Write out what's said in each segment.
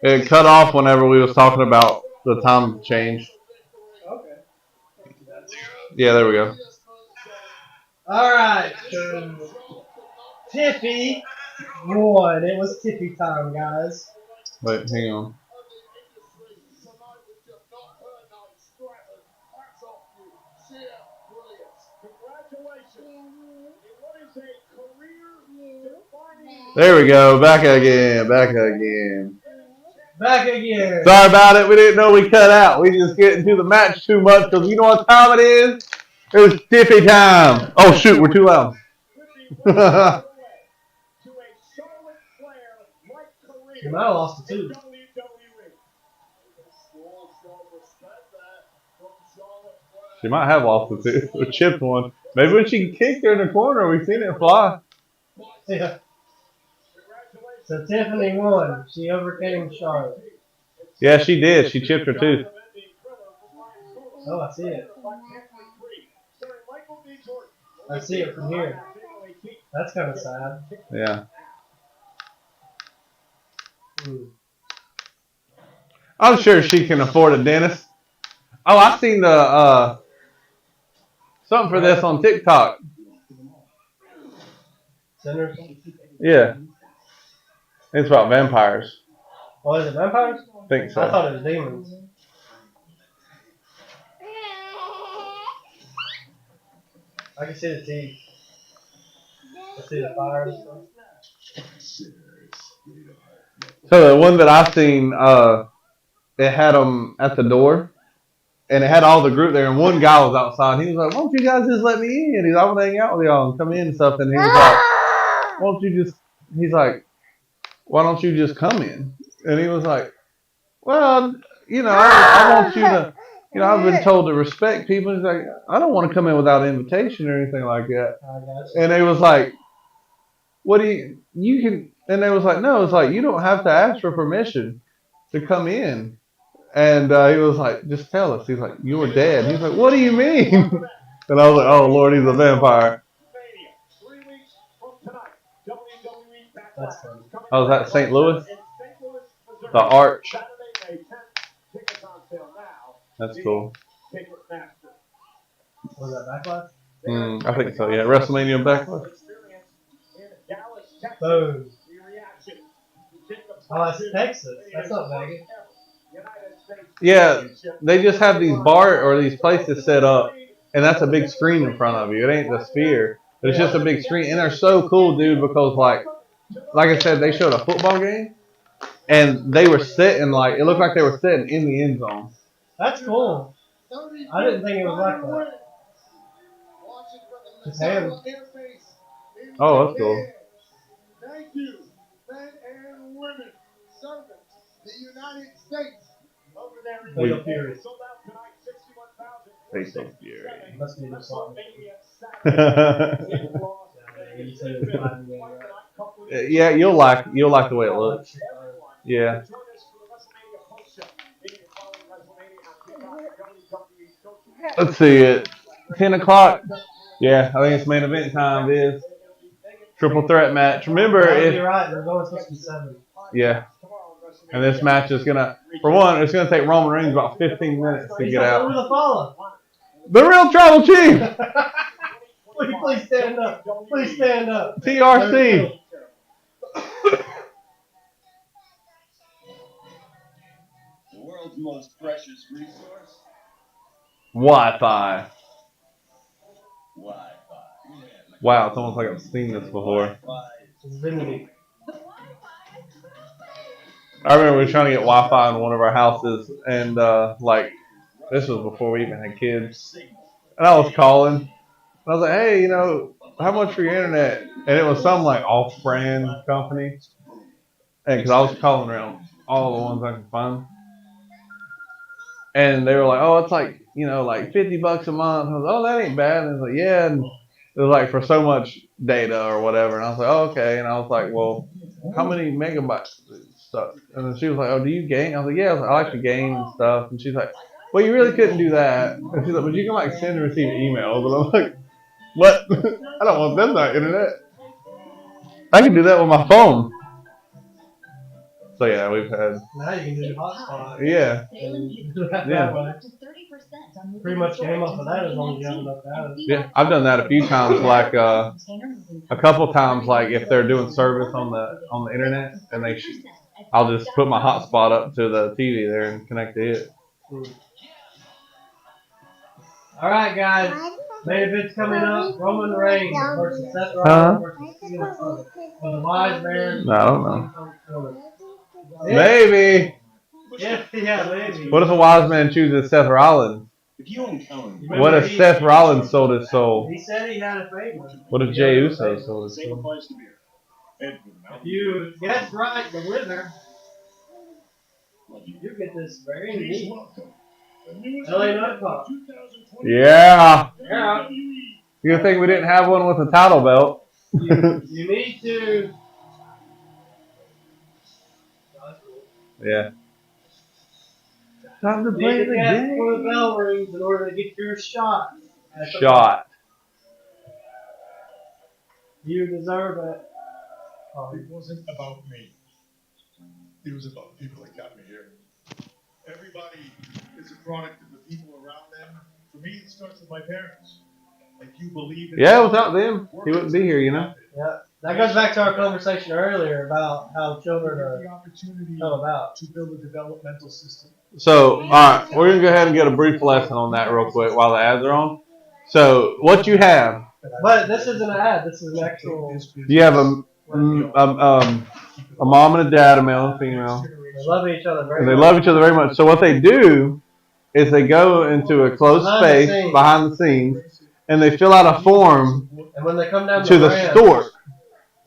It cut off whenever we was talking about the time change. Yeah, there we go. All right, so Tiffy won. It was Tiffy time, guys. Wait, hang on. There we go. Back again. Back again. Sorry about it. We didn't know we cut out. We just get into the match too much because you know what time it is? It was Tiffy time. Oh, shoot. We're too loud. You might have lost it too. She might have lost it too. Or chipped one. Maybe when she kicked her in the corner, we seen it fly. Yeah. So Tiffany won. She overcame Charlotte. Yeah, she did. She chipped her tooth. Oh, I see it. I see it from here. That's kind of sad. Yeah. I'm sure she can afford a dentist. Oh, I seen the something for this on TikTok. Yeah. It's about vampires. Oh, is it vampires? I think so. I thought it was demons. I can see the teeth. I see the fire and stuff. So the one that I seen, it had them at the door, and it had all the group there, and one guy was outside. He was like, "Why don't you guys just let me in?" He's like, "I want to hang out with y'all and come in and stuff." And he was like, "Why don't you just?" He's like, "Why don't you just come in?" And he was like, "Well, you know, I want you to, you know, I've been told to respect people." He's like, "I don't want to come in without an invitation or anything like that." And they was like, "What do you can?" And they was like, "No, it's like you don't have to ask for permission to come in." And he was like, "Just tell us." He's like, "You're dead." He's like, "What do you mean?" And I was like, "Oh Lord, he's a vampire." Oh, is that St. Louis? The Arch. That's cool. Was that Backlash? I think so. Yeah, WrestleMania Backlash. Boom. Oh, that's Texas. That's not Vegas. Yeah, they just have these bar or these places set up, and that's a big screen in front of you. It ain't the Sphere. It's just a big screen, and they're so cool, dude. Because like I said, they showed a football game, and they were sitting it looked like they were sitting in the end zone. That's cool. I didn't think it was like that. It's him. Oh, that's cool. Thank you, men and women, servants, the United States. Over there in Fatal Fury. Sold out tonight, 61,000. Fatal Fury. Must be the song. Yeah, you'll like the way it looks. Yeah. Let's see it. 10 o'clock. Yeah, I think it's main event time. It is triple threat match. Remember, You're right. They're going 67. Yeah. And this match is gonna, for one, it's gonna take Roman Reigns about 15 minutes to get out. The real Tribal Chief. Please stand up. Please stand up. TRC. The world's most precious resource. Wi-Fi. Wi-Fi. Wow, it's almost like I've seen this before. I remember we were trying to get Wi-Fi in one of our houses, and this was before we even had kids. And I was calling, and I was like, "Hey, you know, how much for your internet?" And it was some off-brand company, and because I was calling around all the ones I could find, and they were like, "Oh, it's like $50 a month." I was like, "Oh, that ain't bad." And I was like, "Yeah," and it was for so much data or whatever. And I was like, "Oh, okay." And I was like, "Well, how many megabytes?" Stuff. And then she was like, "Oh, do you game?" I was like, "Yeah." I like to game and stuff. And she's like, "Well, you really couldn't do that." And she's like, "But you can send and receive emails." And I'm like, What? I don't want them on internet. I can do that with my phone. So yeah, we've had. Now you can do hotspot. Yeah. That way. Pretty much came off of that as long as you have enough data. Yeah, I've done that a few times. Like a couple times, like if they're doing service on the internet, and I'll just put my hotspot up to the TV there and connect to it. All right, guys. Main event's coming up. Roman Reigns versus Seth Rollins versus CM Punk. For the wise man. No, I don't know. Maybe. Maybe. Yeah, maybe. What if a wise man chooses Seth Rollins? What if Seth Rollins sold his soul? He said he had a favor. What if Jey Uso sold his soul? If you guess right, the winner, you get this very neat LA Nut Pop. Yeah. Yeah. You think we didn't have one with a title belt? You need to. Yeah. Time to You play need the to guess game. before the bell rings in order to get your shot. Shot. You deserve it. It wasn't about me. It was about the people that got me here. Everybody is a product of the people around them. For me, it starts with my parents. Like you believe in. Yeah, without them, he wouldn't be here, you know? Yeah. That goes back to our conversation earlier about how children are the opportunity about. to build a developmental system. So, alright, we're going to go ahead and get a brief lesson on that real quick while the ads are on. So, what you have, But this isn't an ad. This is an actual. you have a mom and a dad, a male and female. They love each other very And they much. love each other very much. So what they do is they go into a closed space behind the scenes and they fill out a form And when they come down to the ramp, stork.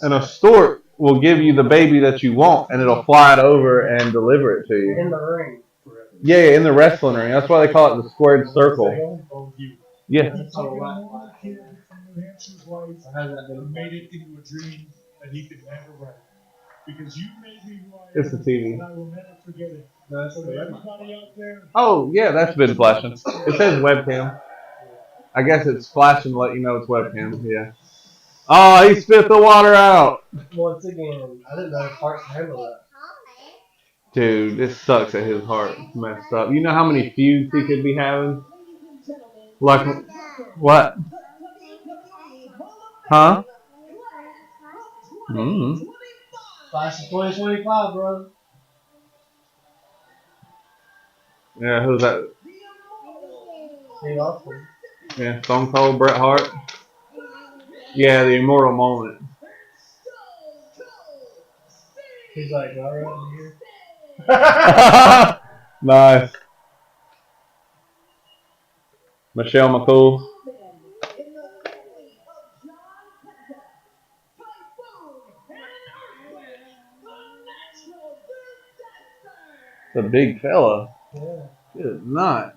And a stork will give you the baby that you want and it'll fly it over and deliver it to you. in the ring. Yeah, in the wrestling ring. That's why they call it the squared circle. Yeah. Made it into a dream that he could never write. Because you made me who I am. It's the TV. And I will never forget it. So everybody out there. Oh, yeah, that's been flashing. It says webcam. I guess it's flashing to let you know it's webcam. Yeah. Oh, he spit the water out. Once again, I didn't know Parks handle that. Dude, this sucks at his heart. It's messed up. You know how many feuds he could be having? Like, what? Huh? Mm-hmm. Class of 2025, brother. Yeah, who's that? Steve Austin. Yeah, Stone Cold, Bret Hart. Yeah, the immortal moment. He's like, all right, I'm here. Nice. Michelle McCool. It's a big fella. Yeah. Good night.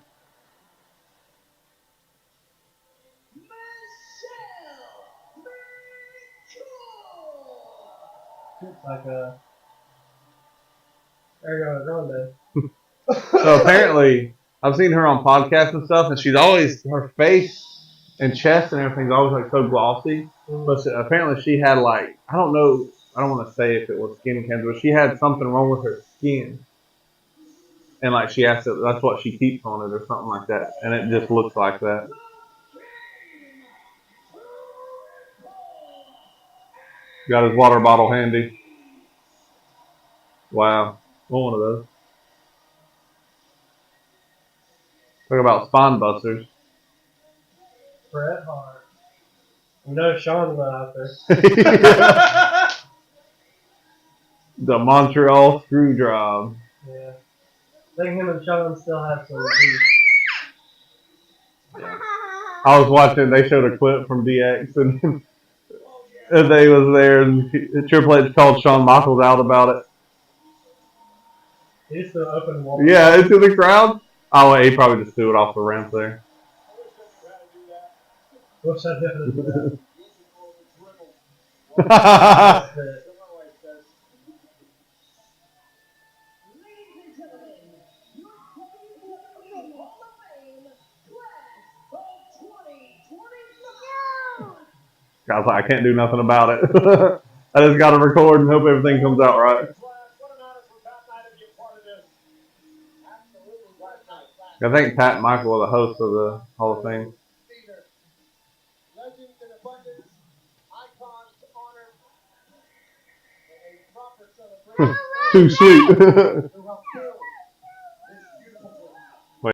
Like a. Ariana Grande. So apparently, I've seen her on podcasts and stuff, and she's always, her face and chest and everything's always like so glossy. But apparently she had like, I don't know, I don't want to say if it was skin cancer, but she had something wrong with her skin. And like she has to, that's what she keeps on it or something like that. And it just looks like that. Got his water bottle handy. Wow. One of those. Talk about spine busters. Bret Hart. You know Sean's not out there. The Montreal Screwjob. Yeah. I think him and Sean still have some beef. I was watching, they showed a clip from DX and they was there and Triple H called Shawn Michaels out about it. He used to open wall. Yeah, into the crowd. Oh, wait, he probably just threw it off the ramp there. Wish I did that. was like, I can't do nothing about it. I just got to record and hope everything comes out right. I think Pat and Michael are the hosts of the Hall of Fame. Too sweet.